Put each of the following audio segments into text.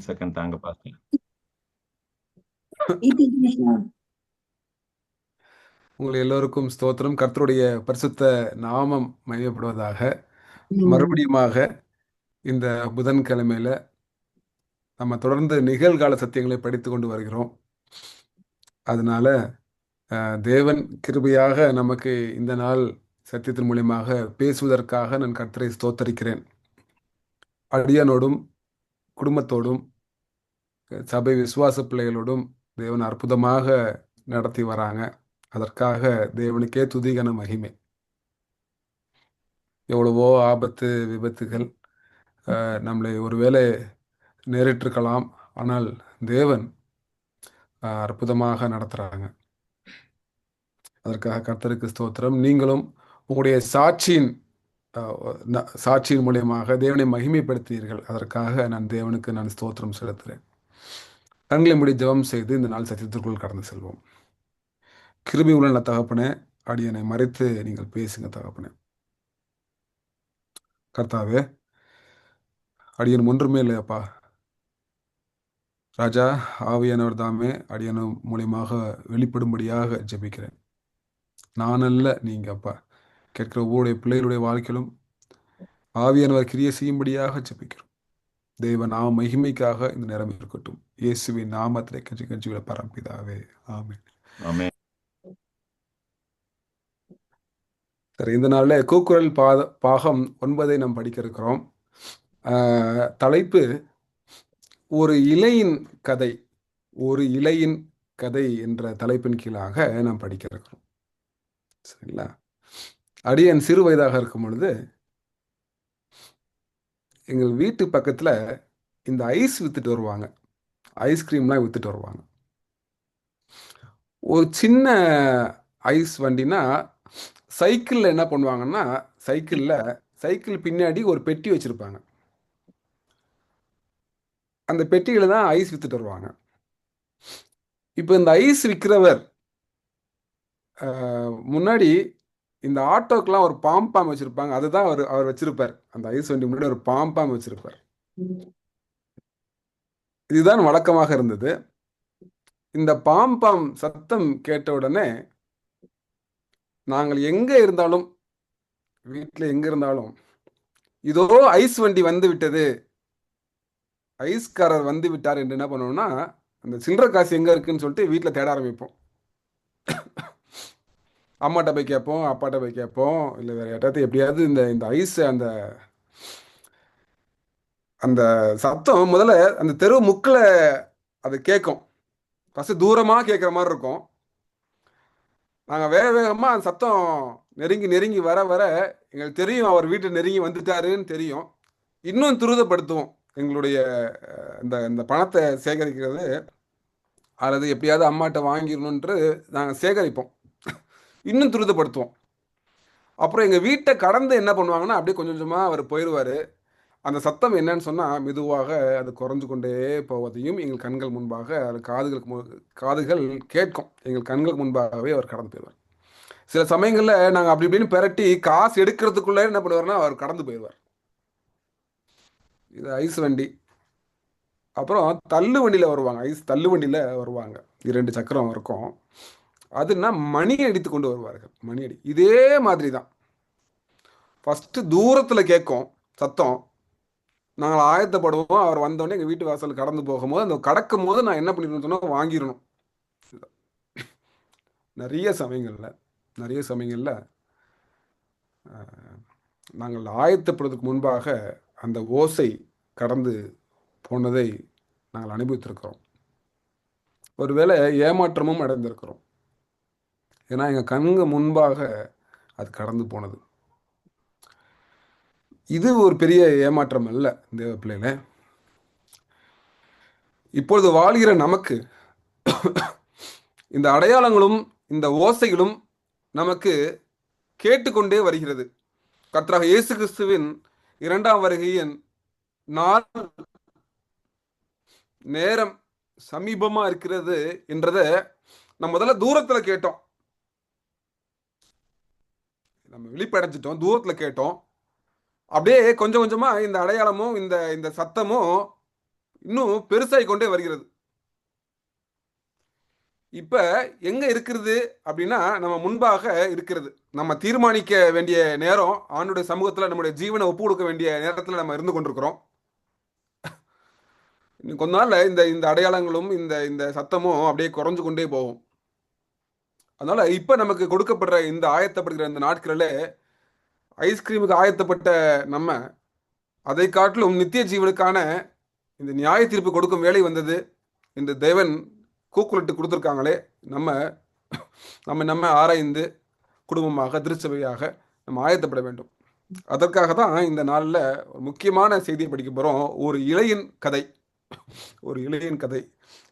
Second தாங்க pastor. உங்கள் எல்லோருக்கும் ஸ்தோத்திரம். கர்த்தருடைய பரிசுத்த நாமம் மகிமைப்படுவதாக. மறுபடியுமாக இந்த புதன்கிழமையில நம்ம தொடர்ந்து நிகழ்கால சத்தியங்களை படித்து கொண்டு வருகிறோம். அதனால தேவன் கிருபையாக நமக்கு இந்த நாள் சத்தியத்தின் மூலியமாக பேசுவதற்காக நான் கர்த்தரை ஸ்தோத்தரிக்கிறேன். அடியானோடும் குடும்பத்தோடும் சபை விசுவாச பிள்ளைகளோடும் தேவன் அற்புதமாக நடத்தி வராங்க. அதற்காக தேவனுக்கே துதிகன மகிமை. எவ்வளவோ ஆபத்து விபத்துகள் நம்மளை ஒருவேளை நேரிட்டிருக்கலாம். ஆனால் தேவன் அற்புதமாக நடத்துகிறாங்க. அதற்காக கர்த்தருக்கு ஸ்தோத்திரம். நீங்களும் உங்களுடைய சாட்சியின் மூலியமாக தேவனை மகிமைப்படுத்தீர்கள். அதற்காக நான் தேவனுக்கு ஸ்தோத்திரம் செலுத்துகிறேன். கண்களை மூடி ஜெபம் செய்து இந்த நாள் சத்தியத்திற்குள் கடந்து செல்வோம். கிருபை உள்ள தகப்பனே, அடியனை மறைத்து நீங்கள் பேசுங்க தகப்பனே. கர்த்தாவே, அடியன் ஒன்றுமே இல்லையப்பா. ராஜா, ஆவியானவர் தாமே அடியன மூலியமாக வெளிப்படும்படியாக ஜெபிக்கிறேன். நான் அல்ல, நீங்க அப்பா. கேட்கிற ஒவ்வொருடைய பிள்ளைகளுடைய வாழ்க்கையிலும் ஆவியானவர் கிரியை செய்யும்படியாக ஜெபிக்கிறோம். தெய்வ நாம மகிமைக்காக இந்த நேரம் இருக்கட்டும். இயேசுவின் நாமத்திலே கெஞ்சி கெஞ்சிகளை பரம்பிதாவே, ஆமென். ஆமென். சரி, இந்த நாளில் கூக்குரல் பாகம் 9 நாம் படிக்க இருக்கிறோம். தலைப்பு ஒரு இலையின் கதை. ஒரு இலையின் கதை என்ற தலைப்பின் கீழாக நாம் படிக்க இருக்கிறோம். சரிங்களா? அடியன் சிறு வயதாக இருக்கும் பொழுது எங்கள் வீட்டு பக்கத்தில் இந்த ஐஸ் வித்துட்டு வருவாங்க. ஐஸ்கிரீம்லாம் வித்துட்டு வருவாங்க. ஒரு சின்ன ஐஸ் வண்டினா சைக்கிளில் என்ன பண்ணுவாங்கன்னா, சைக்கிள் பின்னாடி ஒரு பெட்டி வச்சுருப்பாங்க. அந்த பெட்டியில் தான் ஐஸ் வித்துட்டு வருவாங்க. இப்போ இந்த ஐஸ் விற்கிறவர் முன்னாடி இந்த ஆட்டோக்கெலாம் ஒரு பாம் வச்சுருப்பாங்க. அதுதான் அவர் வச்சிருப்பார். அந்த ஐஸ் வண்டி முன்னாடி ஒரு பாம் வச்சிருப்பார். இதுதான் வழக்கமாக இருந்தது. இந்த பாம் சத்தம் கேட்ட உடனே நாங்கள் எங்கே இருந்தாலும், வீட்டில் எங்கே இருந்தாலும், இதோ ஐஸ் வண்டி வந்து விட்டது, ஐஸ்காரர் வந்து விட்டார் என்று என்ன பண்ணுவோம்னா, அந்த சில்லறை காசு எங்கே இருக்குன்னு சொல்லிட்டு வீட்டில் தேட ஆரம்பிப்போம். அம்மாட்ட போய் கேட்போம், அப்பாட்ட போய் கேட்போம், இல்லை வேறு யார்ட்டாவது எப்படியாவது இந்த ஐஸ் அந்த சத்தம் முதல்ல அந்த தெரு முக்கில் அது கேட்கும். ஃபஸ்ட்டு தூரமாக கேட்குற மாதிரி இருக்கும். நாங்கள் வேகமாக அந்த சத்தம் நெருங்கி வர வர எங்களுக்கு தெரியும் அவர் வீட்டை நெருங்கி வந்துட்டாருன்னு தெரியும். இன்னும் துரிதப்படுத்துவோம் எங்களுடைய இந்த பணத்தை சேகரிக்கிறது, அல்லது எப்படியாவது அம்மாட்ட வாங்கிடணுன்ட்டு நாங்கள் சேகரிப்போம். இன்னும் துரிதப்படுத்துவோம். அப்புறம் எங்கள் வீட்டை கடந்து என்ன பண்ணுவாங்கன்னா, அப்படியே கொஞ்சம் கொஞ்சமாக அவர் போயிடுவார். அந்த சத்தம் என்னன்னு சொன்னால் மெதுவாக அது குறைஞ்சு கொண்டே போவதையும் எங்கள் கண்கள் முன்பாக அது காதுகள் கேட்கும். எங்கள் கண்களுக்கு முன்பாகவே அவர் கடந்து போயிடுவார். சில சமயங்களில் நாங்கள் அப்படி இப்படின்னு பெரட்டி காசு எடுக்கிறதுக்குள்ளே என்ன பண்ணுவார்னா அவர் கடந்து போயிடுவார். இது ஐஸ் வண்டி. அப்புறம் தள்ளு வண்டியில் வருவாங்க. ஐஸ் தள்ளு வண்டியில் வருவாங்க. 2 சக்கரம் இருக்கும். அதுனா மணி அடித்து கொண்டு வருவார்கள். மணி அடி இதே மாதிரி தான். ஃபஸ்ட்டு தூரத்தில் கேட்கும் சத்தம். நாங்கள் ஆயத்தப்படுவோம். அவர் வந்தோடனே எங்கள் வீட்டு வாசல் கடந்து போகும்போது, அந்த கடக்கும் போது நான் என்ன பண்ணிடணும்னு சொன்னால் வாங்கிடணும். நிறைய சமயங்களில் நாங்கள் ஆயத்தப்படுறதுக்கு முன்பாக அந்த ஓசை கடந்து போனதை நாங்கள் அனுபவித்திருக்கிறோம். ஒருவேளை ஏமாற்றமும் அடைந்திருக்கிறோம். ஏன்னா எங்கள் கண்ணுக்கு முன்பாக அது கடந்து போனது. இது ஒரு பெரிய ஏமாற்றம் அல்ல தேவ பிள்ளைகளே. இப்பொழுது வாழ்கிற நமக்கு இந்த அடையாளங்களும் இந்த ஓசைகளும் நமக்கு கேட்டுக்கொண்டே வருகிறது. கர்த்தராகிய இயேசு கிறிஸ்துவின் 2ஆம் வருகையின் நாள் நேரம் சமீபமா இருக்கிறது என்றதை நம்ம முதல்ல தூரத்துல கேட்டோம். நம்ம விழிப்படைஞ்சிட்டோம், தூரத்துல கேட்டோம். அப்படியே கொஞ்சம் கொஞ்சமா இந்த அடையாளமும் இந்த சத்தமும் இன்னும் பெருசாகி கொண்டே வருகிறது. இப்ப எங்க இருக்கிறது அப்படின்னா, நம்ம முன்பாக இருக்கிறது. நம்ம தீர்மானிக்க வேண்டிய நேரம், ஆண்டுடைய சமூகத்துல நம்முடைய ஜீவனை ஒப்பு கொடுக்க வேண்டிய நேரத்துல நம்ம இருந்து கொண்டிருக்கிறோம். இன்னும் கொஞ்ச நாள்ல இந்த இந்த அடையாளங்களும் இந்த இந்த சத்தமும் அப்படியே குறைஞ்சு கொண்டே போகும். அதனால இப்ப நமக்கு கொடுக்கப்படுற இந்த ஆயத்தப்படுகிற இந்த நாட்களில் ஐஸ்கிரீமுக்கு ஆயத்தப்பட்ட நம்ம, அதை காட்டிலும் நித்திய ஜீவனுக்கான இந்த நியாய தீர்ப்பு கொடுக்கும் வேலை வந்தது என்று தேவன் கூக்குரட்டு கொடுத்துருக்காங்களே. நம்ம நம்ம நம்ம ஆராய்ந்து குடும்பமாக திருச்சபையாக நம்ம ஆயத்தப்பட வேண்டும். அதற்காக தான் இந்த நாளில் முக்கியமான செய்தியை படிக்க போகிறோம். ஒரு இளையின் கதை. ஒரு இளையின் கதை.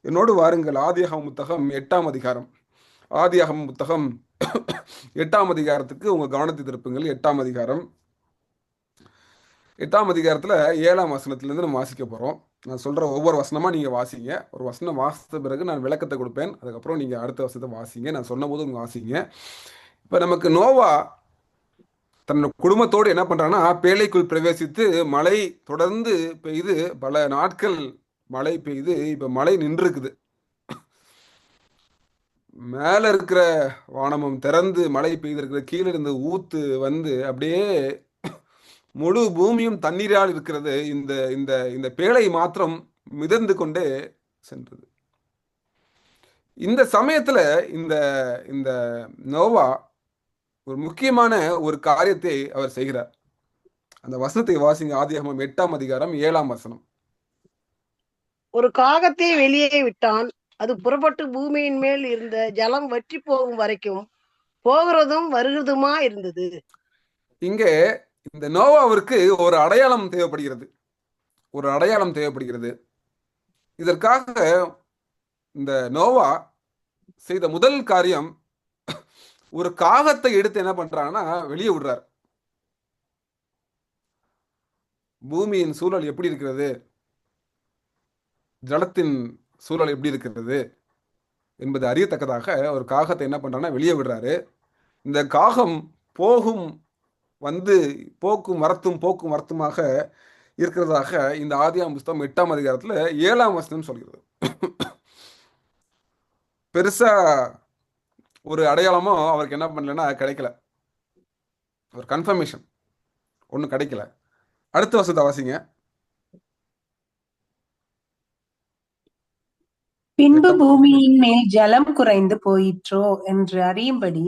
என்னோடு வாருங்கள். ஆதியாகமம் புத்தகம் 8ஆம் அதிகாரம். ஆதியாகமம் புத்தகம் 8ஆம் அதிகாரத்துக்கு உங்கள் கவனத்தை திருப்புங்கள். 8ஆம் அதிகாரம். 8ஆம் அதிகாரத்தில் 7ஆம் வசனத்திலேருந்து நம்ம வாசிக்க போகிறோம். நான் சொல்கிற ஒவ்வொரு வசனமாக நீங்கள் வாசிங்க. ஒரு வசனம் வாசித்த பிறகு நான் விளக்கத்தை கொடுப்பேன். அதுக்கப்புறம் நீங்கள் அடுத்த வசனத்தை வாசிங்க. நான் சொன்ன போது நீங்கள் வாசிங்க. இப்போ நமக்கு நோவா தன் குடும்பத்தோடு என்ன பண்ணுறான்னா, பேழைக்குள் பிரவேசித்து மழை தொடர்ந்து பெய்து பல நாட்கள் மழை பெய்து இப்போ மழை நின்றுருக்குது. மேலே இருக்கிற வானமும் திறந்து மழை பெய்திருக்கிற, கீழே இருந்து ஊத்து வந்து அப்படியே முழு பூமியும் தண்ணீரால் இருக்கிறது. இந்த இந்த இந்த பேழை மாத்திரம் மிதந்து கொண்டே சென்றது. இந்த சமயத்தில் இந்த இந்த நோவா ஒரு முக்கியமான ஒரு காரியத்தை அவர் செய்கிறார். அந்த வசனத்தை வாசிங்க. ஆதியாகமம் 8ஆம் அதிகாரம் 7ஆம் வசனம். ஒரு காகத்தை வெளியே விட்டான். அது புறப்பட்டு பூமியின் மேல் இருந்த ஜலம் வற்றி போகும் வரைக்கும் போகிறதும் வருகிறதுமா இருந்தது. இங்கே இந்த நோவாவிற்கு ஒரு அடையாளம் தேவைப்படுகிறது. ஒரு அடையாளம் தேவைப்படுகிறது. இதற்காக இந்த நோவா செய்த முதல் காரியம், ஒரு காகத்தை எடுத்து என்ன பண்றாங்கன்னா வெளியே விடுறார். பூமியின் சூழல் எப்படி இருக்கிறது, ஜலத்தின் சூழல் எப்படி இருக்கிறது என்பது அறியத்தக்கதாக ஒரு காகத்தை என்ன பண்றாங்கன்னா வெளியே விடுறாரு. இந்த காகம் போகும் வந்து போக்கும் வரத்துமாக இருக்கிறதாக இந்த ஆதியாகமம் புத்தகம் 8ஆம் அதிகாரத்தில் 7ஆம் வசனம் சொல்கிறது. பெருசா ஒரு அடையாளமும் அவருக்கு என்ன பண்ணலன்னா கிடைக்கல. ஒரு கன்ஃபர்மேஷன் ஒன்றும் கிடைக்கல. அடுத்த வசனத்தை வாசிங்க. பின்பு பூமியின் மேல் ஜலம் குறைந்து போயிற்றோ என்று அறியும்படி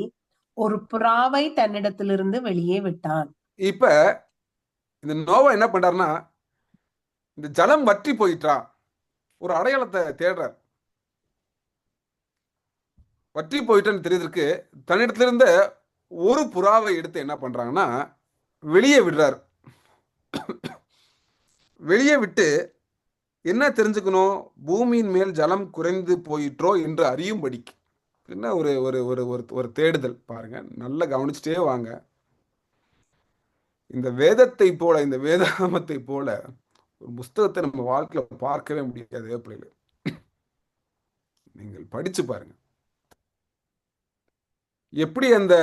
ஒரு புறாவை தன்னிடத்திலிருந்து வெளியே விட்டான். இப்ப இந்த நோவா என்ன பண்றாருன்னா, இந்த ஜலம் வற்றி போயிட்டா ஒரு அடையாளத்தை தேடுறார். வற்றி போயிட்டேன்னு தெரியுதற்கு தன்னிடத்திலிருந்த ஒரு புறாவை எடுத்து என்ன பண்றாங்கன்னா வெளியே விடுறார். வெளியே விட்டு என்ன தெரிஞ்சுக்கணும், பூமியின் மேல் ஜலம் குறைந்து போயிற்றோ என்று அறியும்படிக்கு. என்ன ஒரு ஒரு ஒரு ஒரு தேடுதல் பாருங்க. நல்லா கவனிச்சுட்டே வாங்க. இந்த வேதத்தை போல, இந்த வேதாகமத்தை போல ஒரு புஸ்தகத்தை நம்ம வாழ்க்கையில பார்க்கவே முடியாது. பிள்ளைகள், நீங்கள் படிச்சு பாருங்க. எப்படி அந்த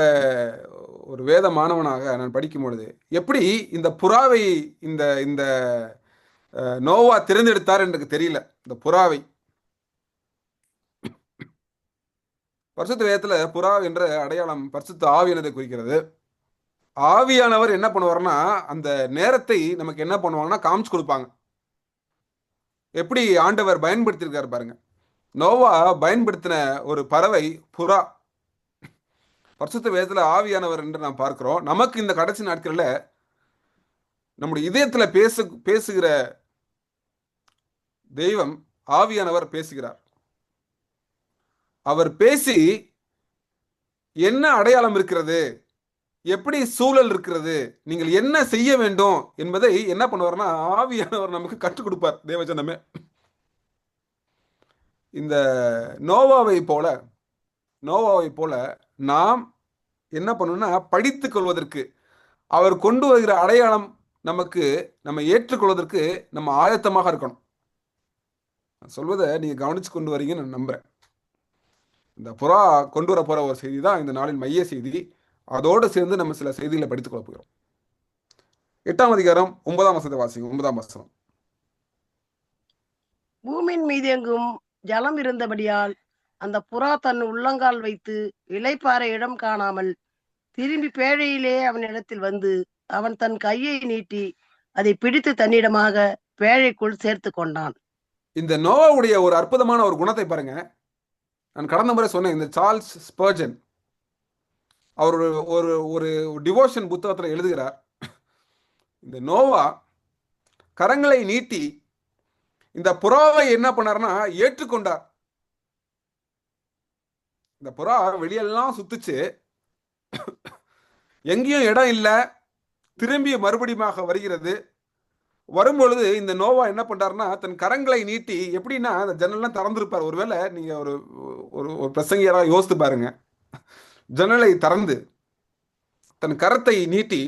ஒரு வேத மாணவனாக நான் படிக்கும் பொழுது எப்படி இந்த புறாவை இந்த இந்த நோவா திறந்தெடுத்தார் என்று தெரியல. இந்த புறாவை பரிசுத்த வேதத்துல புறா என்ற அடையாளம் பரிசுத்த ஆவியானதை குறிக்கிறது. ஆவியானவர் என்ன பண்ணுவார்னா அந்த நேரத்தை நமக்கு என்ன பண்ணுவாங்கன்னா காமிச்சு கொடுப்பாங்க. எப்படி ஆண்டவர் பயன்படுத்தியிருக்காரு பாருங்க. நோவா பயன்படுத்தின ஒரு பறவை புறா. பரிசுத்த வேதத்துல ஆவியானவர் என்று நாம் பார்க்கிறோம். நமக்கு இந்த கடைசி நாட்கள்ல நம்முடைய இதயத்துல பேசுகிற தெய்வம் ஆவியானவர் பேசுகிறார். அவர் பேசி என்ன அடையாளம் இருக்கிறது, எப்படி சூழல் இருக்கிறது, நீங்கள் என்ன செய்ய வேண்டும் என்பதை என்ன பண்ணுவார்னா ஆவியானவர் நமக்கு கற்றுக் கொடுப்பார். தேவஜனமே, இந்த நோவாவை போல நாம் என்ன பண்ணணும்னா படித்துக் கொள்வதற்கு, அவர் கொண்டு வருகிற அடையாளம் நமக்கு நம்ம ஏற்றுக்கொள்வதற்கு நம்ம ஆயத்தமாக இருக்கணும். சொல்வதை நீங்க கவனிச்சு கொண்டு வரீங்கன்னு நான் நம்புறேன். இந்த புறா கொண்டு வர போற ஒரு செய்தி தான் இந்த நாளின் மைய செய்தி. அதோடு சேர்ந்து நம்ம சில செய்திகளை படித்துக் கொள்ள போகிறோம். 8ஆம் அதிகாரம் 9ஆம் வசனத்தை வாசிங்க. 9ஆம் வசனம். பூமியின் மீது எங்கும் ஜலம் இருந்தபடியால் அந்த புறா தன் உள்ளங்கால் வைத்து இளைப்பாற இடம் காணாமல் திரும்பி பேழையிலே அவனிடத்தில் வந்து அவன் தன் கையை நீட்டி அதை பிடித்து தன்னிடமாக பேழைக்குள் சேர்த்து கொண்டான். இந்த நோவாவுடைய ஒரு அற்புதமான ஒரு குணத்தை பாருங்க. நான் கடந்த முறை சொன்னேன், இந்த சார்ல்ஸ் ஸ்பர்ஜன் அவர் ஒரு ஒரு டிவோஷன் புத்தகத்தில் எழுதுகிறார், இந்த நோவா கரங்களை நீட்டி இந்த புறாவை என்ன பண்ணார்னா ஏற்றுக்கொண்டார். இந்த புறா வெளியெல்லாம் சுத்துச்சு, எங்கேயும் இடம் இல்லை, திரும்பி மறுபடியும் வருகிறது. வரும்பொழுது இந்த நோவா என்ன பண்றாருன்னா தன் கரங்களை நீட்டி, எப்படின்னா அந்த ஜன்னல்லாம் திறந்திருப்பார். ஒருவேளை நீங்க ஒரு ஒரு பிரசங்கியராக யோசித்து பாருங்க, ஜன்னலை திறந்து தன் கரத்தை நீட்டி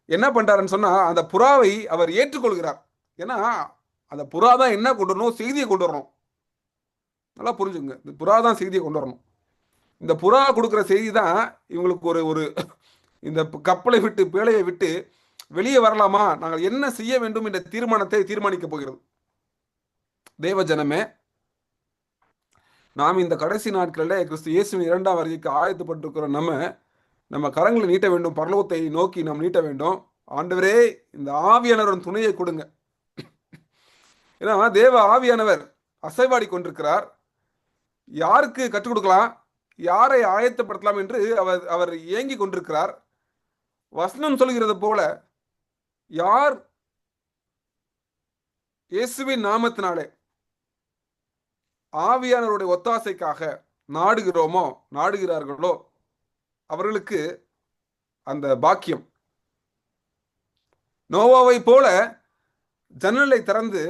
என்ன பண்றாருன்னு சொன்னா அந்த புறாவை அவர் ஏற்றுக்கொள்கிறார். ஏன்னா அந்த புறா தான் என்ன கொண்டு வரணும், செய்தியை கொண்டு வரணும். நல்லா புரிஞ்சுங்க, இந்த புறா தான் செய்தியை கொண்டு வரணும். இந்த புறா கொடுக்குற செய்தி தான் இவங்களுக்கு ஒரு ஒரு இந்த கப்பலை விட்டு பேழையை விட்டு வெளியே வரலாமா, நாங்கள் என்ன செய்ய வேண்டும் என்ற தீர்மானத்தை தீர்மானிக்க போகிறது. தேவ ஜனமே, நாம் இந்த கடைசி நாட்களில் கிறிஸ்து இயேசுவின் 2ஆம் வருகைக்கு ஆயத்தப்பட்டிருக்கிற நம்ம கரங்களை நீட்ட வேண்டும், பரலோகத்தை நோக்கி நாம் நீட்ட வேண்டும். ஆண்டவரே, இந்த ஆவியானவரின் துணையை கொடுங்க. ஏன்னா தேவ ஆவியானவர் அசைவாடி கொண்டிருக்கிறார். யாருக்கு கற்றுக் கொடுக்கலாம், யாரை ஆயத்தப்படுத்தலாம் என்று அவர் ஏங்கி கொண்டிருக்கிறார். வசனம் சொல்கிறது போல, யார் இயேசுவின் நாமத்தினாலே ஆவியானவருடைய ஒத்தாசைக்காக நாடுகிறார்களோ அவர்களுக்கு அந்த பாக்கியம். நோவாவை போல ஜன்னலை திறந்து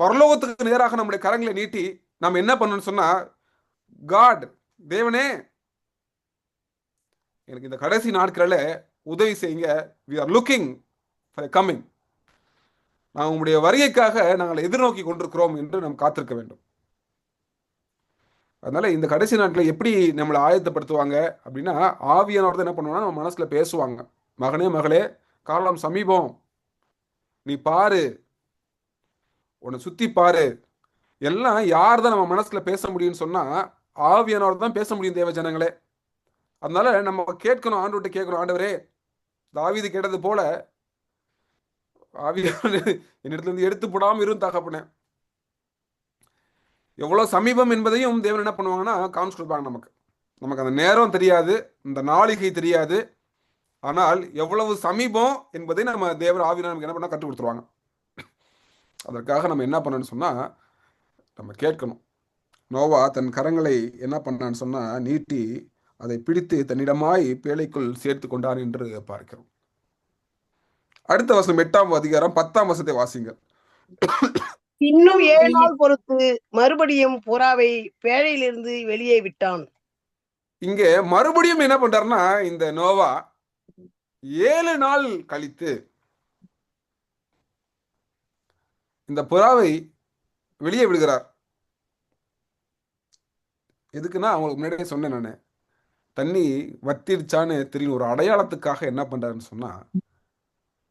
பரலோகத்துக்கு நேராக நம்முடைய கரங்களை நீட்டி நாம் என்ன பண்ணணும்னு சொன்னா, காட், தேவனே, எனக்கு இந்த கடைசி நாட்களில் உதவி செய்யுங்க. we are looking for a coming. நான் உங்களுடைய வருகைக்காக நாங்கள் எதிர்நோக்கி கொண்டிருக்கிறோம் என்று நாம் காத்திருக்க வேண்டும். அதனால இந்த கடைசி நாட்களில் எப்படி நம்மளை ஆயத்தப்படுத்துவாங்க அப்படின்னா, ஆவியானவர் என்ன பண்ணுவாங்கன்னா நம்ம மனசுல பேசுவாங்க, மகனே மகளே, காலம் சமீபம், நீ பாரு, உன்னை சுத்தி பாரு. எல்லாம் யார் தான் நம்ம மனசுல பேச முடியும்னு சொன்னா ஆவியானவர் தான் பேச முடியும் தேவ ஜனங்களே. அதனால நம்ம கேட்கணும், ஆண்டவர்கிட்ட கேட்கணும், ஆண்டவரே, தாவீது கேட்டது போல ஆவியானவர் என்னிடத்துல இருந்து எடுத்து போடாம இரும் தகப்பனே. எவ்வளவு சமீபம் என்பதையும் தேவன் என்ன பண்ணுவாங்கன்னா காமிச்சு கொடுப்பாங்க. நமக்கு அந்த நேரம் தெரியாது, இந்த நாளிகை தெரியாது, ஆனால் எவ்வளவு சமீபம் என்பதை நம்ம தேவன் ஆவியானவர் நமக்கு என்ன பண்ணா கற்றுக் கொடுத்துருவாங்க. அதற்காக நம்ம என்ன பண்ணணும்னு சொன்னா நம்ம கேட்கணும். நோவா தன் கரங்களை என்ன பண்ணான்னு சொன்னா நீட்டி அதை பிடித்து தன்னிடமாய் பேழைக்குள் சேர்த்து கொண்டான் என்று பார்க்கிறோம். அடுத்த வசனம் 8ஆம் அதிகாரம் 10ஆம் வசனத்தை வாசிங்க. இன்னும் 7 நாள் பொறுத்து மறுபடியும் புறாவை பேழையிலிருந்து வெளியே விட்டான். இங்க மறுபடியும் என்ன பண்றாருன்னா இந்த நோவா 7 நாள் கழித்து இந்த புறாவை வெளியே விடுகிறார். எதுக்குன்னா, அவங்களுக்கு முன்னாடியே சொன்னேன், நான் தண்ணி வத்திருச்சான்னு தெரியும், ஒரு அடையாளத்துக்காக என்ன பண்றாருன்னு சொன்னா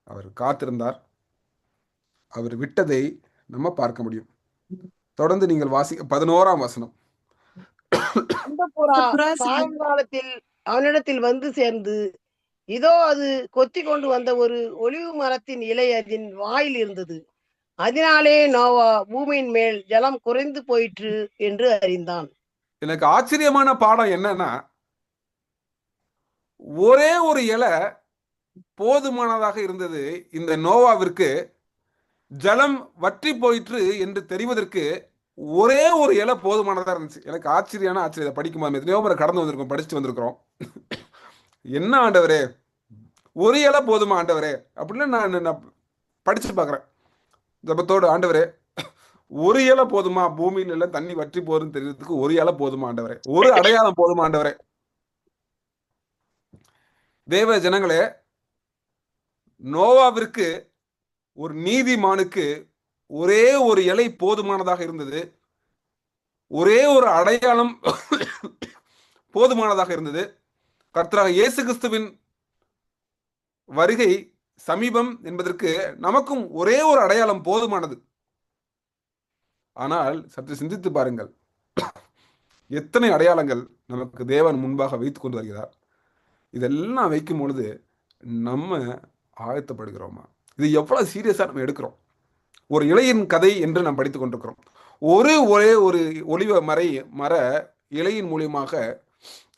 அவர் காத்திருந்தார். அவர் விட்டதை நம்ம பார்க்க முடியும். தொடர்ந்து நீங்கள் வாசிக்க 11ஆம் வசனம். அந்த புறா சாயங்காலத்தில் அவனிடத்தில் வந்து சேர்ந்து, இதோ அது கொத்தி கொண்டு வந்த ஒரு ஒலிவு மரத்தின் இலை அதன் வாயில் இருந்தது. அதனாலே நோவா பூமியின் மேல் ஜலம் குறைந்து போயிற்று என்று அறிந்தான். எனக்கு ஆச்சரியமான பாடம் என்னன்னா, ஒரே ஒரு இலை போதுமானதாக இருந்தது இந்த நோவாவிற்கு. ஜலம் வற்றி போயிற்று என்று தெரிவதற்கு ஒரே ஒரு இலை போதுமானதா இருந்துச்சு. எனக்கு ஆச்சரியம். படிக்கும்போது எத்தனையோ முறை கடந்து வந்திருக்கோம், படிச்சுட்டு வந்திருக்கிறோம். என்ன ஆண்டவரே, ஒரு இலை போதுமா ஆண்டவரே அப்படின்னு நான் படிச்சு பார்க்குறேன் ஜபத்தோடு. ஆண்டவரே, ஒரு இலை போதுமா, பூமியில எல்லாம் தண்ணி வற்றி போகுதுன்னு தெரியறதுக்கு ஒரு இலை போதுமா ஆண்டவரே, ஒரு அடையாளம் போதுமா ஆண்டவரே. தேவ ஜனங்களே, நோவாவிற்கு ஒரு நீதிமானுக்கு ஒரே ஒரு இலை போதுமானதாக இருந்தது, ஒரே ஒரு அடையாளம் போதுமானதாக இருந்தது. கர்த்தராகிய இயேசு கிறிஸ்துவின் வருகை சமீபம் என்பதற்கு நமக்கும் ஒரே ஒரு அடையாளம் போதுமானது. ஆனால் சற்று சிந்தித்து பாருங்கள், எத்தனை அடையாளங்கள் நமக்கு தேவன் முன்பாக வைத்து கொண்டு வருகிறார். இதெல்லாம் வைக்கும் பொழுது நம்ம ஆயத்தப்படுகிறோமா? இது எவ்வளவு சீரியஸா நம்ம எடுக்கிறோம்? ஒரு இலையின் கதை என்று நாம் படித்துக் கொண்டிருக்கிறோம். ஒரே ஒரு ஒலிவ மர இலையின் மூலியமாக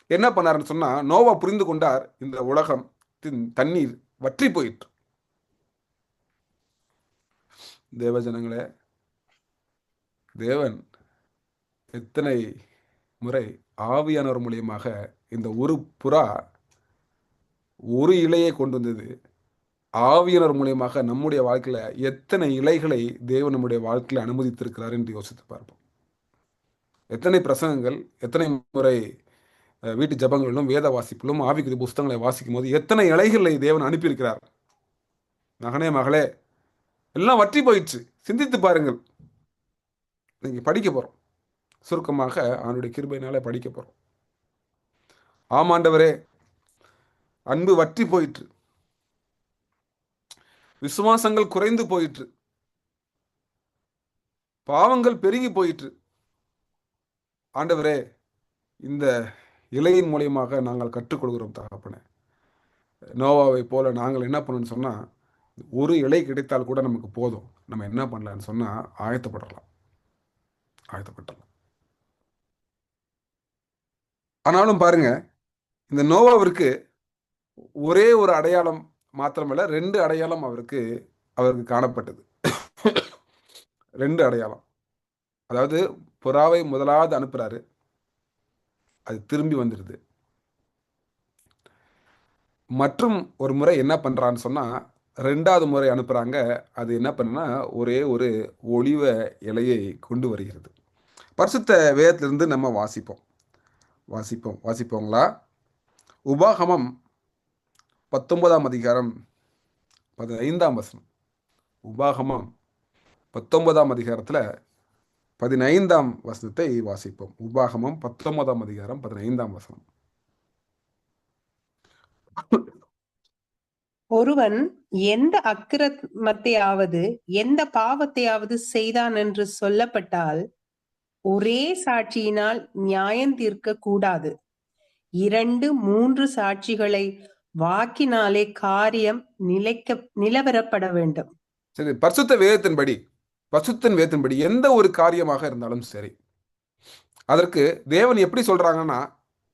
என்ன பண்ணாருன்னு சொன்னா, நோவா புரிந்து கொண்டார், இந்த உலகத்தின் தண்ணீர் வற்றி போயிற்று. தேவஜனங்களே, தேவன் எத்தனை முறை ஆவியானவர் மூலியமாக இந்த ஒரு புறா ஒரு இலையை கொண்டு வந்தது. ஆவியானவர் மூலியமாக நம்முடைய வாழ்க்கையில எத்தனை இலைகளை தேவன் நம்முடைய வாழ்க்கையில அனுமதித்திருக்கிறார் என்று யோசித்து பார்ப்போம். எத்தனை பிரசங்கங்கள், எத்தனை முறை வீட்டு ஜபங்களிலும் வேத வாசிப்பிலும் ஆவிக்குரிய புஸ்தகங்களை வாசிக்கும் போது எத்தனை இலைகளை தேவன் அனுப்பியிருக்கிறார். மகனே மகளே, எல்லாம் வற்றி போயிடுச்சு. சிந்தித்து பாருங்கள். நீங்க படிக்க போறோம். சுருக்கமாக அவனுடைய கிருபையினால படிக்க போறோம். ஆமாண்டவரே, அன்பு வற்றி போயிற்று, விசுவாசங்கள் குறைந்து போயிற்று, பாவங்கள் பெருகி போயிற்று. ஆண்டவரே, இந்த இலையின் மூலியமாக நாங்கள் கற்றுக்கொள்கிறோம் தகப்பனே. நோவாவை போல நாங்கள் என்ன பண்ணணும்னு சொன்னா, ஒரு இலை கிடைத்தால் கூட நமக்கு போதும். நம்ம என்ன பண்ணலான்னு சொன்னா ஆயத்தப்படலாம். ஆனாலும் பாருங்க, இந்த நோவாவிற்கு ஒரே ஒரு அடையாளம் மாத்திரமல்ல, 2 அடையாளம் அவருக்கு காணப்பட்டது. 2 அடையாளம். அதாவது புறாவை முதலாவது அனுப்புறாரு, அது திரும்பி வந்துடுது. மற்றும் ஒரு முறை என்ன பண்றான்னு சொன்னா, 2வது முறை அனுப்புறாங்க. அது என்ன பண்ணுன்னா, ஒரே ஒரு ஒலிவ இலையை கொண்டு வருகிறது. பரிசுத்த வேதத்திலிருந்து நம்ம வாசிப்போங்களா? உபாகமம் 19ஆம் அதிகாரம் 15ஆம் வசனம். உபாகமம் 19ஆம் அதிகாரத்துல 15ஆம் வசனத்தை வாசிப்போம். உபாகமம் 19ஆம் அதிகாரம் 15ஆம் வசனம். ஒருவன் எந்த அக்கிரமத்தையாவது எந்த பாவத்தையாவது செய்தான் என்று சொல்லப்பட்டால் ஒரே சாட்சியினால் நியாயம் தீர்க்க கூடாது. 2-3 சாட்சிகளை வாக்கினாலே காரியம் நிலவரப்பட வேண்டும். சரி, பரிசுத்த வேதத்தின்படி எந்த ஒரு காரியமாக இருந்தாலும் சரி, அதற்கு தேவன் எப்படி சொல்றாங்கன்னா,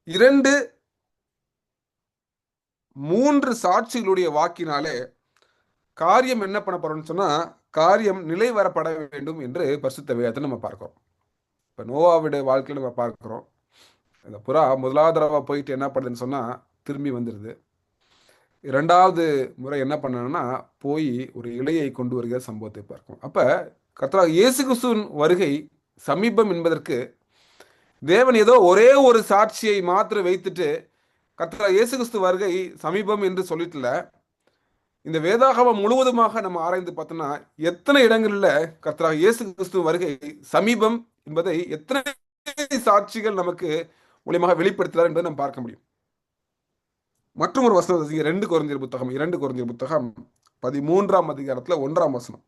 2-3 சாட்சிகளுடைய வாக்கினாலே காரியம் என்ன பண்ணப்படும் சொன்னா, காரியம் நிலை வரப்பட வேண்டும் என்று பரிசுத்த வேதத்தை நம்ம பார்க்கிறோம். இப்ப நோவாவுடைய வாழ்க்கையில நம்ம பார்க்கிறோம். இந்த புறா முதலாவது தடவை போயிட்டு என்ன பண்ணுதுன்னு சொன்னா திரும்பி வந்துடுது. 2வது முறை என்ன பண்ணணும்னா போய் ஒரு இலையை கொண்டு வருகிற சம்பவத்தை பார்க்கிறோம். அப்ப கர்த்தராகிய இயேசு கிறிஸ்துவின் வருகை சமீபம் என்பதற்கு தேவன் ஏதோ ஒரே ஒரு சாட்சியை மாத்திரம் வைத்துட்டு கர்த்தராகிய இயேசு கிறிஸ்து வருகை சமீபம் என்று சொல்லிட்டுல, இந்த வேதாகமம் முழுவதுமாக நம்ம ஆராய்ந்து பார்த்தோம்னா எத்தனை இடங்களில் கர்த்தராகிய இயேசு கிறிஸ்து வருகை சமீபம் என்பதை எத்தனை சாட்சிகள் நமக்கு மூலியமாக வெளிப்படுத்துகிறார் என்பதை நம்ம பார்க்க முடியும். மற்றும் ஒரு வசனம் 2 கொரிந்தியர் புத்தகம் 13ஆம் அதிகாரத்துல 1ஆம் வசனம்.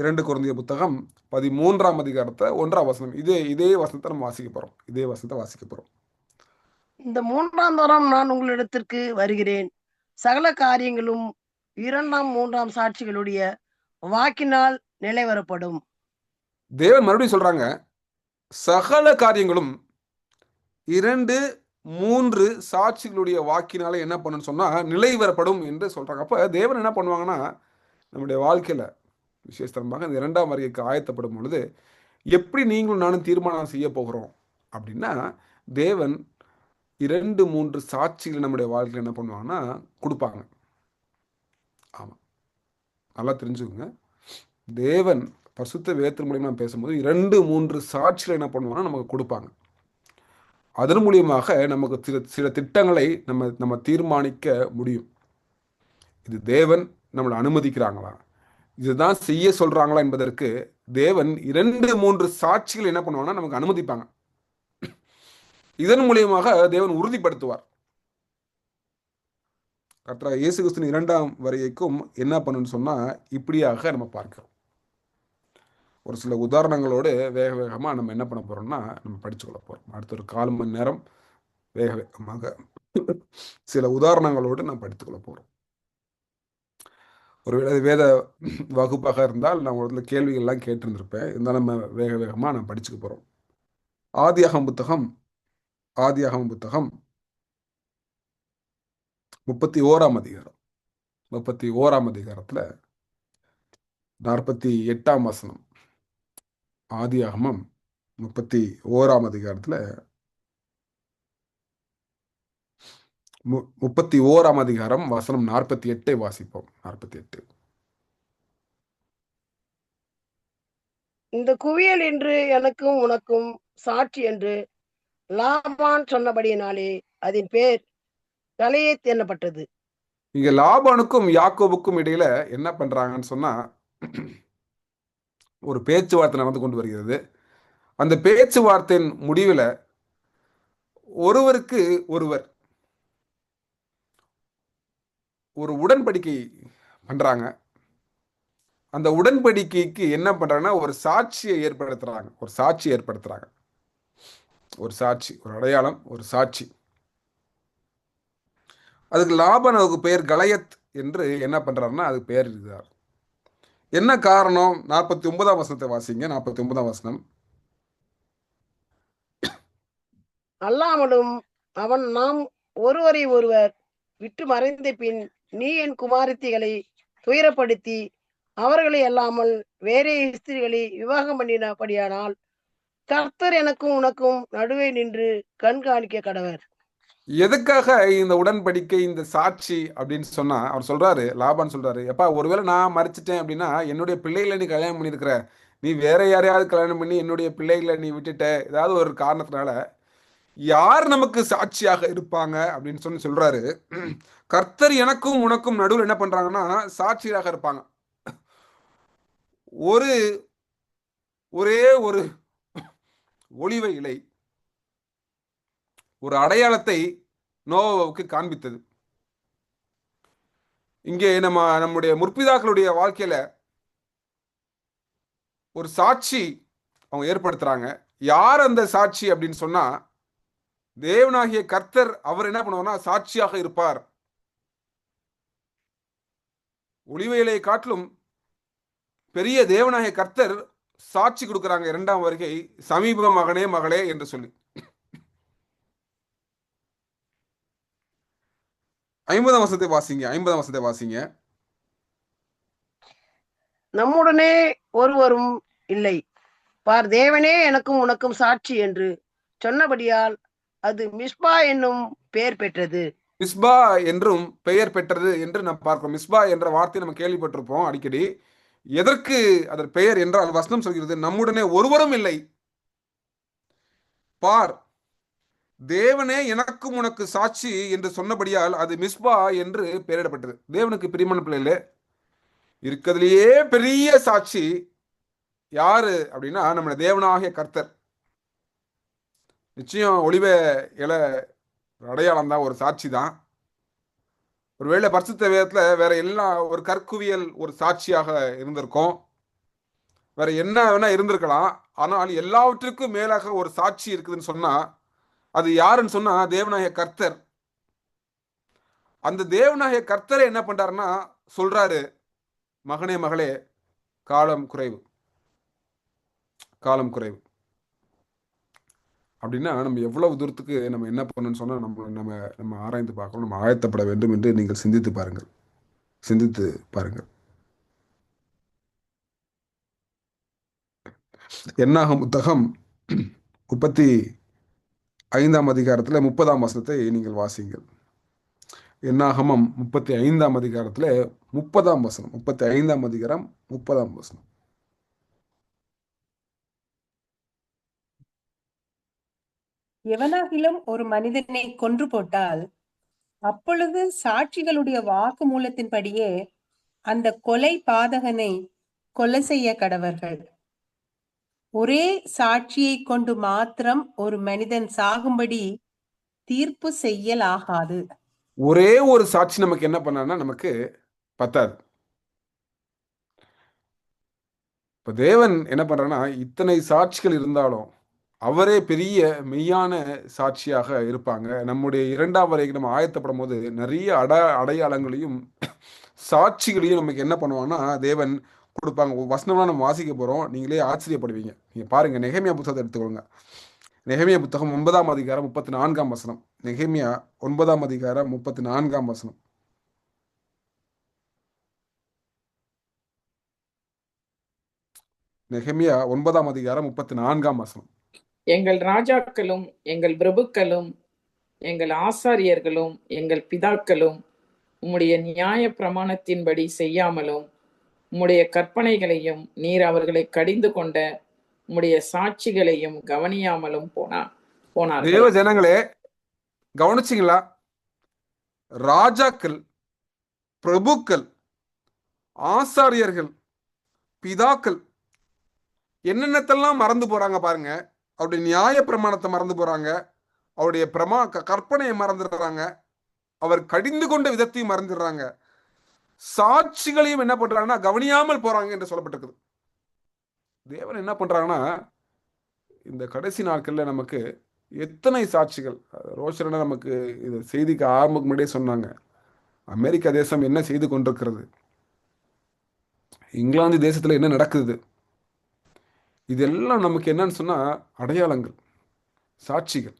2 கொரிந்தியர் புத்தகம் 13ஆம் அதிகாரத்துல 1ஆம் வசனம். இதே வசனத்தை நம்ம வாசிக்க போறோம். இந்த 3ஆம் தரம் நான் உங்களிடத்திற்கு வருகிறேன், சகல காரியங்களும் 2-3 சாட்சிகளுடைய வாக்கினால் நிலைவரப்படும். தேவன் மறுபடியும் சொல்றாங்க, சகல காரியங்களும் 2-3 சாட்சிகளுடைய வாக்கினால என்ன பண்ணணும்னு சொன்னா நிலை வரப்படும் என்று சொல்றாங்க. அப்ப தேவன் என்ன பண்ணுவாங்கன்னா, நம்முடைய வாழ்க்கையில விசேஷமாக இந்த 2ஆம் வருகைக்கு ஆயத்தப்படும் பொழுது எப்படி நீங்களும் நானும் தீர்மானம் செய்ய போகிறோம் அப்படின்னா, தேவன் 2-3 சாட்சிகள் நம்முடைய வாழ்க்கையில் என்ன பண்ணுவாங்கன்னா கொடுப்பாங்க. ஆமா, நல்லா தெரிஞ்சுக்கோங்க. தேவன் பரிசுத்த வேதத்தின் மூலியமா பேசும்போது 2-3 சாட்சிகளை என்ன பண்ணுவாங்கன்னா நமக்கு கொடுப்பாங்க. அதன் மூலியமாக நமக்கு சில திட்டங்களை நம்ம தீர்மானிக்க முடியும். இது தேவன் நம்மளை அனுமதிக்கிறாங்களா, இதுதான் செய்ய சொல்றாங்களா என்பதற்கு தேவன் 2-3 சாட்சிகள் என்ன பண்ணுவாங்கன்னா நமக்கு அனுமதிப்பாங்க. இதன் மூலியமாக தேவன் உறுதிப்படுத்துவார். கர்த்தராகிய இயேசு கிறிஸ்துவின் 2ஆம் வருகைக்கும் என்ன பண்ணணும்னு சொன்னா இப்படியாக நம்ம பார்க்கிறோம். ஒரு சில உதாரணங்களோடு வேக வேகமாக நம்ம என்ன பண்ண போகிறோம்னா நம்ம படிச்சுக்கொள்ள போகிறோம். அடுத்த ஒரு 1/4 மணி நேரம் வேக வேகமாக சில உதாரணங்களோடு நான் படித்துக்கொள்ள போகிறோம். ஒருவேளை வேத வகுப்பாக இருந்தால் நான் ஒரு கேள்விகள்லாம் கேட்டிருந்திருப்பேன். இருந்தாலும் நம்ம வேக வேகமாக நான் படிச்சுக்க போகிறோம். ஆதியாகமம் புத்தகம் 31ஆம் அதிகாரம் 31ஆம் அதிகாரத்தில் 48ஆம் வசனம். ஆதியாகமம் 31ஆம் அதிகாரத்தில் 31ஆம் அதிகாரம் வசனம் 48 வாசிப்போம். 48. இந்த குவியல் என்று எனக்கும் உனக்கும் சாட்சி என்று லாபான் சொன்னபடியினாலே அதன் பேர் கலேத் என்னப்பட்டது. இங்க லாபானுக்கும் யாக்கோபுக்கும் இடையில என்ன பண்றாங்கன்னு சொன்னா ஒரு பேச்சுவார்த்தை நடந்து கொண்டு வருகிறது. அந்த பேச்சுவார்த்தையின் முடிவில் ஒருவருக்கு ஒருவர் ஒரு உடன்படிக்கை பண்றாங்க. அந்த உடன்படிக்கைக்கு என்ன பண்றாங்கன்னா ஒரு சாட்சியை ஏற்படுத்துறாங்க. ஒரு சாட்சி, ஒரு அடையாளம், ஒரு சாட்சி. அதுக்கு லாபானுக்கு பெயர் கலயத் என்று என்ன பண்றாருன்னா அது பெயர் இருக்கிறார். என்ன காரணம்? 49ஆம் வசனத்தை வாசிங்க. 49ஆம் வசனம். அல்லாமலும் அவன் நாம் ஒருவரை ஒருவர் விட்டு மறைந்த பின் நீ என் குமாரத்திகளை துயரப்படுத்தி அவர்களை அல்லாமல் வேறே ஸ்திரீகளை விவாகம் பண்ணினபடியானால் கர்த்தர் எனக்கும் உனக்கும் நடுவே நின்று கண்காணிக்க கடவர். எதுக்காக இந்த உடன்படிக்கை, இந்த சாட்சி அப்படின்னு சொன்னா அவர் சொல்றாரு, லாபான் சொல்றாரு, எப்பா ஒருவேளை நான் மறைச்சிட்டேன் அப்படின்னா என்னுடைய பிள்ளைகளை நீ கல்யாணம் பண்ணியிருக்கிற, நீ வேற யாரையாவது கல்யாணம் பண்ணி என்னுடைய பிள்ளைகளை நீ விட்டுட்ட, ஏதாவது ஒரு காரணத்தினால யார் நமக்கு சாட்சியாக இருப்பாங்க அப்படின்னு சொல்றாரு. கர்த்தர் எனக்கும் உனக்கும் நடுவில் என்ன பண்றாங்கன்னா சாட்சியாக இருப்பாங்க. ஒரே ஒரு ஒலிவ இலை ஒரு அடையாளத்தை நோவாவுக்கு காண்பித்தது. இங்கே நம்முடைய முற்பிதாக்களுடைய வாழ்க்கையில ஒரு சாட்சி அவங்க ஏற்படுத்துறாங்க. யார் அந்த சாட்சி அப்படின்னு சொன்னா தேவனாகிய கர்த்தர். அவர் என்ன பண்ணுவார்னா சாட்சியாக இருப்பார். ஒலிவ இலையை காட்டிலும் பெரிய தேவனாகிய கர்த்தர் சாட்சி கொடுக்கிறாங்க. 2ஆம் வருகை சமீப மகனே மகளே என்று சொல்லி 50ஆம் வசனத்தை வாசிங்க. நம்முடனே ஒருவரும் இல்லை பார், தேவனே எனக்கும் உனக்கும் சாட்சி என்று சொன்னபடியால் அது மிஸ்பா என்னும் பெயர் பெற்றது. மிஸ்பா என்றும் பெயர் பெற்றது என்று நாம் பார்க்கிறோம். மிஸ்பா என்ற வார்த்தையை நம்ம கேள்விப்பட்டிருப்போம் அடிக்கடி. எதற்கு அதன் பெயர் என்றால் வசனம் சொல்கிறது, நம்முடனே ஒருவரும் இல்லை பார், தேவனே எனக்கும் உனக்கு சாட்சி என்று சொன்னபடியால் அது மிஸ்பா என்று பெயரிடப்பட்டது. தேவனுக்கு பிரியமான பிள்ளைகளே, இருக்கிறதுலேயே பெரிய சாட்சி யாரு அப்படின்னா நம்ம தேவனாகிய கர்த்தர். நிச்சயம் ஒலிவ இலை அடையாளம் தான், ஒரு சாட்சி தான். ஒருவேளை பரிசுத்த வேதத்துல வேற எல்லாம் ஒரு கற்குவியல் ஒரு சாட்சியாக இருந்திருக்கும், வேற என்ன வேணா இருந்திருக்கலாம். ஆனால் எல்லாவற்றுக்கும் மேலாக ஒரு சாட்சி இருக்குதுன்னு சொன்னா அது யாருன்னு சொன்னா தேவனாகிய கர்த்தர். அந்த தேவனாகிய கர்த்தரை என்ன பண்றாருன்னா சொல்றாரு, மகனே மகளே, காலம் குறைவு அப்படின்னா நம்ம எவ்வளவு தூரத்துக்கு நம்ம என்ன பண்ணணும்னு சொன்னா நம்ம ஆராய்ந்து பார்க்கணும். நம்ம ஆயத்தப்பட வேண்டும் என்று நீங்கள் சிந்தித்து பாருங்கள். என்னாகும் புத்தகம் 35ஆம் அதிகாரத்தில் 30ஆம் வசனத்தை நீங்கள் வாசிங்கள். என்னாகமம் 35ஆம் அதிகாரத்தில் 30ஆம் வசனம். 35ஆம் அதிகாரம் 30ஆம் வசனம். எவனாகிலும் ஒரு மனிதனை கொன்று போட்டால் அப்பொழுது சாட்சிகளுடைய வாக்கு மூலத்தின்படியே அந்த கொலை பாதகனை கொலை செய்ய கடவர்கள். ஒரே சாட்சியை கொண்டு மாத்திரம் ஒரு மனிதன் சாகும்படி தீர்ப்பு செய்யலாகாது. ஒரே ஒரு சாட்சி நமக்கு என்ன பண்ணா நமக்கு பத்தாது. இப்ப தேவன் என்ன பண்றாருன்னா, இத்தனை சாட்சிகள் இருந்தாலும் அவரே பெரிய மெய்யான சாட்சியாக இருப்பாங்க. நம்முடைய 2ஆம் வருகைக்கு நம்ம ஆயத்தப்படும் போது நிறைய அடையாளங்களையும் சாட்சிகளையும் நமக்கு என்ன பண்ணுவாங்கன்னா தேவன் கொடுப்பாங்க. வசனம்லாம் நம்ம வாசிக்க போறோம். நீங்களே ஆச்சரியப்படுவீங்க. நீங்க பாருங்க, நெகேமியா புத்தகத்தை எடுத்துக்கோங்க. நெகேமியா புத்தகம் 9ஆம் அதிகாரம் 34ஆம் வசனம். நெகேமியா 9ஆம் அதிகாரம் 34ஆம் வசனம். நெகேமியா 9ஆம் அதிகாரம் 34ஆம் வசனம். எங்கள் ராஜாக்களும் எங்கள் பிரபுக்களும் எங்கள் ஆசாரியர்களும் எங்கள் பிதாக்களும் உம்முடைய நியாய பிரமாணத்தின்படி செய்யாமலும் உம்முடைய கற்பனைகளையும் நீர் அவர்களை கடிந்து கொண்ட உம்முடைய சாட்சிகளையும் கவனியாமலும் போனார். தேவ ஜனங்களே, கவனிச்சிங்களா? ராஜாக்கள், பிரபுக்கள், ஆசாரியர்கள், பிதாக்கள் என்னென்னத்தெல்லாம் மறந்து போறாங்க பாருங்க. அவருடைய நியாய பிரமாணத்தை மறந்து போறாங்க. அவருடைய கற்பனையை மறந்துடுறாங்க. அவர் கடிந்து கொண்ட விதத்தையும் மறந்துடுறாங்க. சாட்சிகளையும் என்ன பண்றாங்கன்னா கவனியாமல் போறாங்க என்று சொல்லப்பட்டிருக்குது. தேவன் என்ன பண்றாங்கன்னா, இந்த கடைசி நாட்கள்ல நமக்கு எத்தனை சாட்சிகள். ரோஷரனை நமக்கு இது செய்திக்கு ஆரம்பத்துக்கு முன்னாடியே சொன்னாங்க. அமெரிக்கா தேசம் என்ன செய்து கொண்டிருக்கிறது, இங்கிலாந்து தேசத்துல என்ன நடக்குது, இதெல்லாம் நமக்கு என்னன்னு சொன்னா அடையாளங்கள், சாட்சிகள்.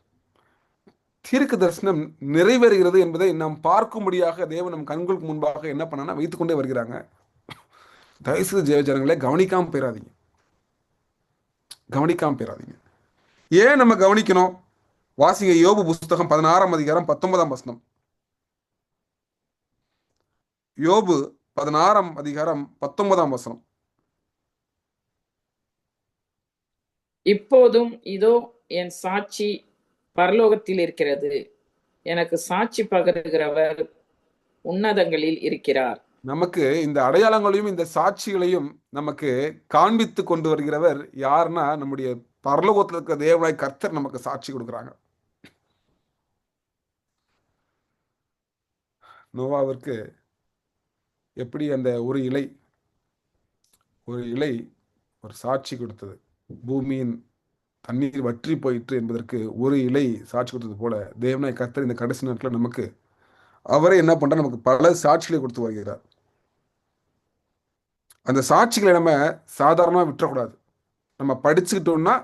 தீர்க்க தரிசனம் நிறைவேறுகிறது என்பதை நாம் பார்க்கும்படியாக தேவன் நம் கண்களுக்கு முன்பாக என்ன பண்ணா வைத்துக் கொண்டே வருகிறாங்க. தயவுசெய்து ஜெயஜனங்களே கவனிக்காம போயிடாதீங்க, கவனிக்காம போயிடாதீங்க. ஏன் நம்ம கவனிக்கணும்? வாசிங்க யோபு புஸ்தகம் 16ஆம் அதிகாரம் 19ஆம் வசனம். யோபு 16ஆம் அதிகாரம் 19ஆம் வசனம். இப்போதும் இதோ என் சாட்சி பரலோகத்தில் இருக்கிறது, எனக்கு சாட்சி பகருகிறவர் உன்னதங்களில் இருக்கிறார். நமக்கு இந்த அடையாளங்களையும் இந்த சாட்சிகளையும் நமக்கு காண்பித்து கொண்டு வருகிறவர் யாருன்னா நம்முடைய பரலோகத்தில் இருக்கிற தேவனாய் கர்த்தர் நமக்கு சாட்சி கொடுக்குறாங்க. நோவாவிற்கு எப்படி அந்த ஒரு இலை ஒரு சாட்சி கொடுத்தது, பூமியின் தண்ணீர் வற்றி போயிற்று என்பதற்கு ஒரு இலை சாட்சி கொடுத்தது போல தேவனாய் கர்த்தர் இந்த கடைசி நாட்களில் நமக்கு அவரே என்ன பண்றார், நமக்கு பல சாட்சிகளை கொடுத்து வருகிறார். அந்த சாட்சிகளை நம்ம சாதாரணமாக விட்டுறக்கூடாது. நம்ம படிச்சுக்கிட்டோம்னா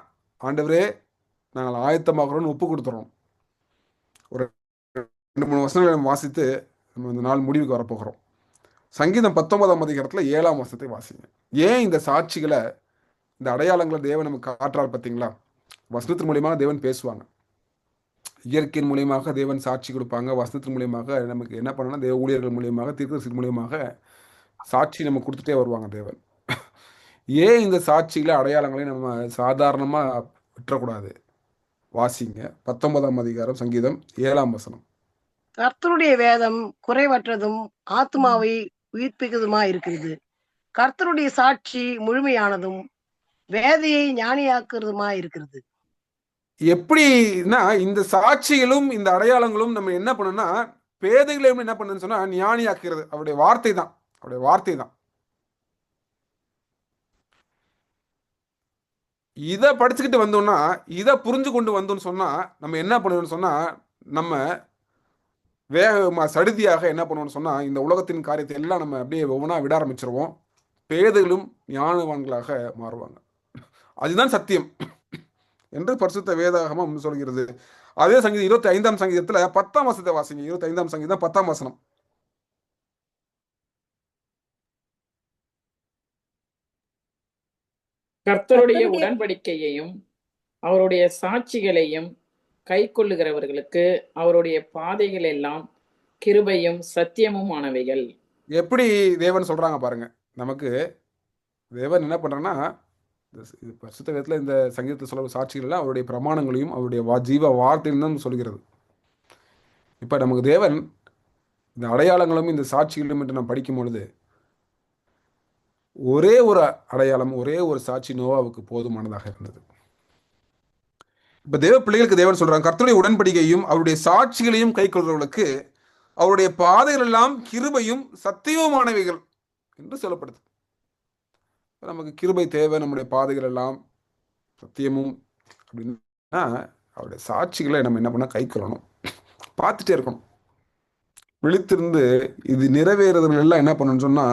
ஆண்டவரே நாங்கள் ஆயத்தமாகறோம்னு ஒப்பு கொடுத்துறோம். ஒரு 2-3 வசனங்களை நம்ம வாசித்து நம்ம இந்த நாள் முடிவுக்கு வரப்போகிறோம். சங்கீதம் 19ஆம் அதிகாரத்தில் 7ஆம் வசனத்தை வாசிங்க. ஏன் இந்த சாட்சிகளை, இந்த அடையாளங்களை தேவன் நமக்கு காட்டுறாரு பார்த்தீங்களா? வசனத்தின் மூலியமாக தேவன் பேசுவாங்க, இயற்கையின் மூலியமாக தேவன் சாட்சி கொடுப்பாங்க, வசனத்தின் மூலியமாக நமக்கு என்ன பண்ணணும்னா தேவ ஊழியர்கள் மூலியமாக, தீர்க்கதரிசிகள் மூலியமாக சாட்சி நம்ம கொடுத்துட்டே வருவாங்க தேவன். ஏன் இந்த சாட்சிகளை அடையாளங்களை நம்ம சாதாரணமாக விட்டுறக்கூடாது? வாசிங்க 19ஆம் அதிகாரம் சங்கீதம் 7ஆம் வசனம். கர்த்தருடைய வேதம் குறைவற்றதும் ஆத்மாவை உயிர்ப்பிக்கிறதுமா இருக்கிறது. கர்த்தருடைய சாட்சி முழுமையானதும் வேதையை ஞானியாக்குறதுமா இருக்கிறது. எப்படின்னா இந்த சாட்சிகளும் இந்த அடையாளங்களும் நம்ம என்ன பண்ணணும்னா பேதைகளையும் என்ன பண்ணுன்னு சொன்னா ஞானியாக்குறது. அவருடைய வார்த்தை தான், அவருடைய வார்த்தை தான். இதை படிச்சுக்கிட்டு வந்தோம்னா, இதை புரிஞ்சு கொண்டு வந்தோம்னு சொன்னா நம்ம என்ன பண்ணுவோம்னு சொன்னா, நம்ம வேகமா சடுதியாக என்ன பண்ணுவோம்னு சொன்னா இந்த உலகத்தின் காரியத்தை எல்லாம் நம்ம அப்படியே ஒவ்வொன்றா விட ஆரம்பிச்சிருவோம். பேதைகளும் ஞானவான்களாக மாறுவாங்க. அதுதான் சத்தியம் என்று பரிசுத்த வேதாகமம் சொல்கிறது. அதே சங்கீதம் 25ஆம் சங்கீதத்துல 10ஆம் வசனத்தை வாசிங்க. 25ஆம் சங்கீதம் 10ஆம் வசனம். கர்த்தருடைய உடன்படிக்கையையும் அவருடைய சாட்சிகளையும் கை கொள்ளுகிறவர்களுக்கு அவருடைய பாதைகள் எல்லாம் கிருபையும் சத்தியமும் ஆனவைகள். எப்படி தேவன் சொல்றாங்க பாருங்க. நமக்கு தேவன் என்ன பண்றாங்கன்னா பரிசுத்த வேதத்துல இந்த சங்கீதத்தை சொல்ற சாட்சிகள் எல்லாம் அவருடைய பிரமாணங்களையும் அவருடைய ஜீவ வார்த்தையும் தான் சொல்கிறது. இப்ப நமக்கு தேவன் இந்த அடையாளங்களும் இந்த சாட்சிகளும் என்று நாம் படிக்கும் பொழுது ஒரே ஒரு அடையாளம், ஒரே ஒரு சாட்சி நோவாவுக்கு போதுமானதாக இருந்தது. இப்ப தேவ பிள்ளைகளுக்கு தேவன் சொல்றாங்க, கர்த்தருடைய உடன்படிக்கையும் அவருடைய சாட்சிகளையும் கை கொள்றவர்களுக்கு அவருடைய பாதைகள் எல்லாம் கிருபையும் சத்தியமானவைகள் என்று சொல்லப்படுது. நமக்கு கிருபை தேவை, நம்முடைய பாதைகள் எல்லாம் சத்தியமும் அப்படின்னா அவருடைய சாட்சிகளை நம்ம என்ன பண்ண கை கொள்ளணும், பார்த்துட்டே இருக்கணும், விழித்திருந்து இது நிறைவேறுதல் எல்லாம் என்ன பண்ணணும்னு சொன்னா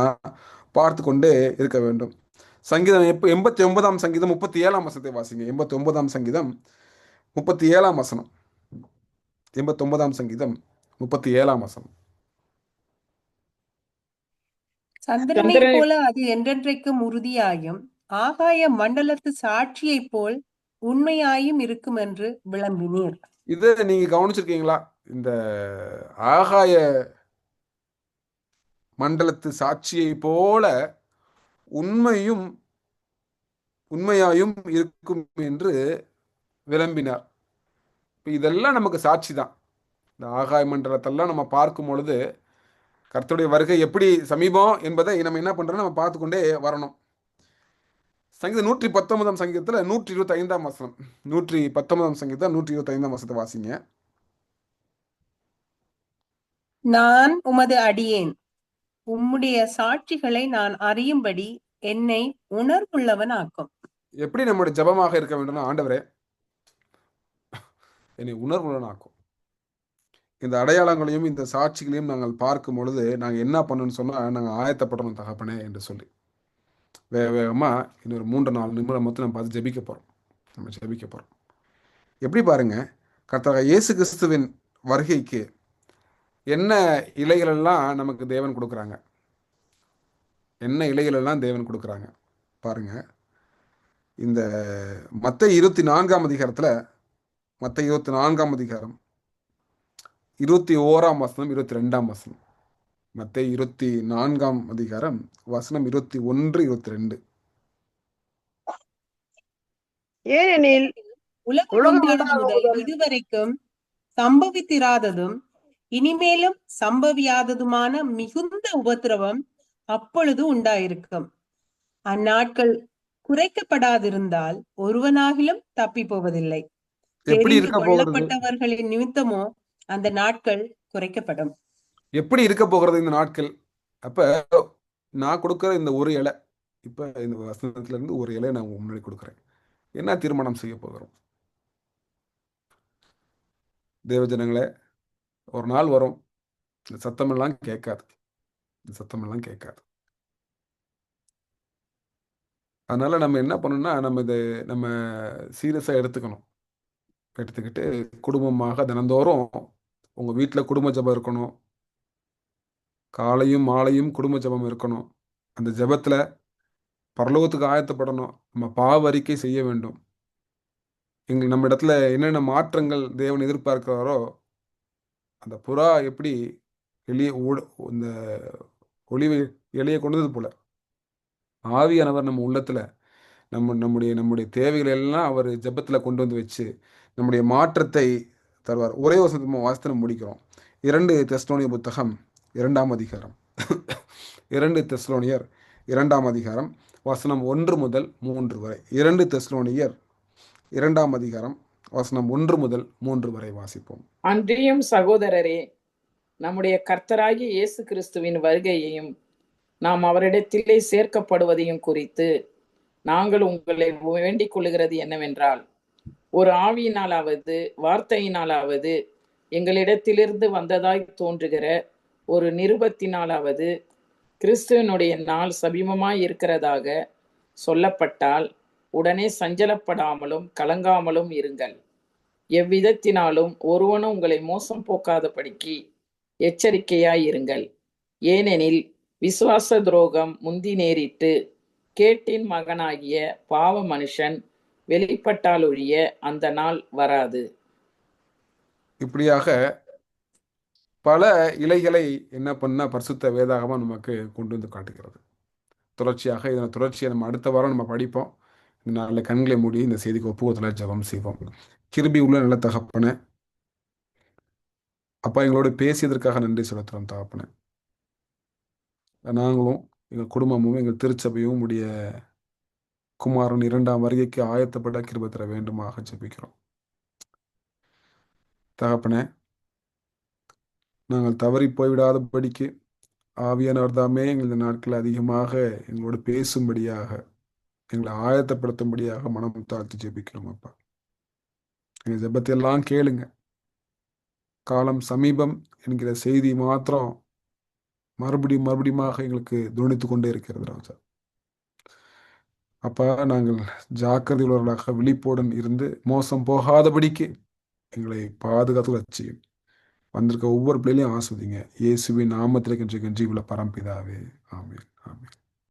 பார்த்து கொண்டே இருக்க வேண்டும். சங்கீதம் 89ஆம் சங்கீதம் 37ஆம் வசனத்தை வாசிங்க. 89ஆம் சங்கீதம் 37ஆம் வசனம். 89ஆம் சங்கீதம் 37ஆம் வசனம். சந்திரனை போல அது என்றென்றைக்கும் உறுதியாயும் ஆகாய மண்டலத்து சாட்சியைப் போல் உண்மையாயும் இருக்கும் என்று விளம்பினீர். இதை நீங்க கவனிச்சிருக்கீங்களா? இந்த ஆகாய மண்டலத்து சாட்சியை போல உண்மையாயும் இருக்கும் என்று விளம்பினார். இதெல்லாம் நமக்கு சாட்சி தான். இந்த ஆகாய மண்டலத்தெல்லாம் நம்ம பார்க்கும் பொழுது கர்த்தருடைய வருகை எப்படி சமீபம் என்பதை நம்ம என்ன பண்றோம், நம்ம பார்த்து கொண்டே வரணும். சங்கீதம் 119ஆம் சங்கீதத்துல 125ஆம் வசனம். 119ஆம் சங்கீதம் 125ஆம் வசனத்தை வாசிங்க. நான் உமது அடியேன், உம்முடைய சாட்சிகளை நான் அறியும்படி என்னை உணர்வுள்ளவன் ஆக்கும். எப்படி நம்முடைய ஜபமாக இருக்க வேண்டும்? ஆண்டவரே என்னை உணர்வுள்ளவன் ஆக்கும். இந்த அடையாளங்களையும் இந்த சாட்சிகளையும் நாங்கள் பார்க்கும் பொழுது நாங்கள் என்ன பண்ணணும்னு சொன்னால் நாங்கள் ஆயத்தப்படணும் தகப்பனே என்று சொல்லி வேகமாக இன்னொரு 3-4 நிமிடம் மட்டும் நம்ம பார்த்து ஜெபிக்க போகிறோம். நம்ம ஜெபிக்க போகிறோம். எப்படி பாருங்க, கர்த்தராகிய இயேசு கிறிஸ்துவின் வருகைக்கு என்ன இலைகளெல்லாம் நமக்கு தேவன் கொடுக்குறாங்க, என்ன இலைகளெல்லாம் தேவன் கொடுக்குறாங்க பாருங்க. இந்த மத்தேயு 24ஆம் அதிகாரத்தில், மத்தேயு 24ஆம் அதிகாரம் 21ஆம் வசனம் 22ஆம் வசனம். மத்தேயு 24ஆம் அதிகாரம் வசனம் 21, 22. ஏனெனில் உலகம் முதல் இதுவரைக்கும் சம்பவித்திராததும் இனிமேலும் சம்பவியாததுமான மிகுந்த உபத்திரவம் அப்பொழுது உண்டாயிருக்கும். அந்நாட்கள் குறைக்கப்படாதிருந்தால் ஒருவனாகிலும் தப்பி போவதில்லை. எப்படி இருக்க போகிறது? கொல்லப்பட்டவர்களின் நிமித்தமோ அந்த நாட்கள் குறைக்கப்படும். எப்படி இருக்க போகிறது இந்த நாட்கள்? அப்ப நான் கொடுக்கிற இந்த ஒரு இலை, இப்ப இந்த வசனத்துல இருந்து ஒரு இலை நான் முன்னாடி கொடுக்குறேன். என்ன தீர்மானம் செய்ய போகிறோம்? தேவஜனங்களே, ஒரு நாள் வரும், இந்த சத்தமெல்லாம் கேட்காது, இந்த சத்தமெல்லாம் கேட்காது. அதனால நம்ம என்ன பண்ணணும்னா நம்ம சீரியஸாக எடுத்துக்கிட்டு குடும்பமாக தினந்தோறும் உங்கள் வீட்டில் குடும்ப ஜெபம் இருக்கணும். காலையும் மாலையும் குடும்ப ஜெபம் இருக்கணும். அந்த ஜெபத்தில் பரலோகத்துக்கு ஆயத்தப்படணும். நம்ம பாவ அறிக்கை செய்ய வேண்டும். நம்ம இடத்துல என்னென்ன மாற்றங்கள் தேவன் எதிர்பார்க்கிறாரோ, அந்த புறா எப்படி எளிய இந்த ஒளிவை எளிய கொண்டது போல ஆவியானவர் நம்ம உள்ளத்துல நம்முடைய தேவைகள் எல்லாம் அவர் ஜெபத்தில் கொண்டு வந்து வச்சு நம்முடைய மாற்றத்தை தருவார். ஒரே வசனத்தை வாசனை முடிக்கிறோம். 2 தெசலோனியர் புத்தகம் 2ஆம் அதிகாரம் 2 தெசலோனியர் 2ஆம் அதிகாரம் வசனம் 1 முதல் 3 வரை. 2 தெசலோனியர் 2ஆம் அதிகாரம் வசனம் 1 முதல் 3 வரை வாசிப்போம். அன்றியும் சகோதரரே, நம்முடைய கர்த்தராகிய இயேசு கிறிஸ்துவின் வருகையையும் நாம் அவரிடத்திலே சேர்க்கப்படுவதையும் குறித்து நாங்கள் உங்களை வேண்டிக் கொள்ளுகிறது என்னவென்றால், ஒரு ஆவியினாலாவது வார்த்தையினாலாவது எங்களிடத்திலிருந்து வந்ததாய் தோன்றுகிற ஒரு நிருபத்தினாலாவது கிறிஸ்துவனுடைய நாள் சமீபமாய் இருக்கிறதாக சொல்லப்பட்டால் உடனே சஞ்சலப்படாமலும் கலங்காமலும் இருங்கள். எவ்விதத்தினாலும் ஒருவனும் உங்களை மோசம் போக்காதபடிக்கு எச்சரிக்கையாய் இருங்கள். ஏனெனில் விசுவாச துரோகம் முந்தி நேரிட்டு கேட்டின் மகனாகிய பாவ மனுஷன் வெளிப்பட்டால் ஒழிய அந்த நாள் வராது. இப்படியாக பல இலைகளை என்ன பண்ணா பரிசுத்த வேதாகமா நமக்கு கொண்டு வந்து காட்டுகிறது. தொடர்ச்சியாக இதன் தொடர்ச்சியை நம்ம அடுத்த வாரம் நம்ம படிப்போம். இந்த நாளில் கண்களை மூடி இந்த செய்திக்கு ஒப்புவத்தில் ஜெபம் செய்வோம். கிருபை உள்ள நல்ல தகப்பனே, அப்பா எங்களோட பேசியதற்காக நன்றி செலுத்துறோம் தகப்பனே. நாங்களும் எங்கள் குடும்பமும் எங்கள் திருச்சபையும் உடைய குமாரன் 2ஆம் வருகைக்கு ஆயத்தப்பட கிருபை தர வேண்டுமாக ஜெபிக்கிறோம் தகப்பனே. நாங்கள் தவறி போய்விடாதபடிக்கு ஆவியானவர் தாமே எங்கள் இந்த நாட்கள் அதிகமாக எங்களோடு பேசும்படியாக எங்களை ஆயத்தப்படுத்தும்படியாக மனம் தாழ்த்தி ஜெபிக்கிறோம் அப்பா. எங்க ஜெபத்தை எல்லாம் கேளுங்க. காலம் சமீபம் என்கிற செய்தி மாத்திரம் மறுபடியும் மறுபடியுமாக எங்களுக்கு துணித்து கொண்டே இருக்கிறது ராஜா. அப்பா, நாங்கள் ஜாக்கிரதை உள்ளவர்களாக விழிப்புடன் இருந்து மோசம் போகாதபடிக்கு எங்களை பாதுகாத்து வச்சியும் வந்திருக்க ஒவ்வொரு பிள்ளைகளையும் ஆஸ்வதிங்க. இயேசுவின் நாமத்திலே கெஞ்சி கெஞ்சி உள்ள பரம்பிதாவே. ஆமென், ஆமென்.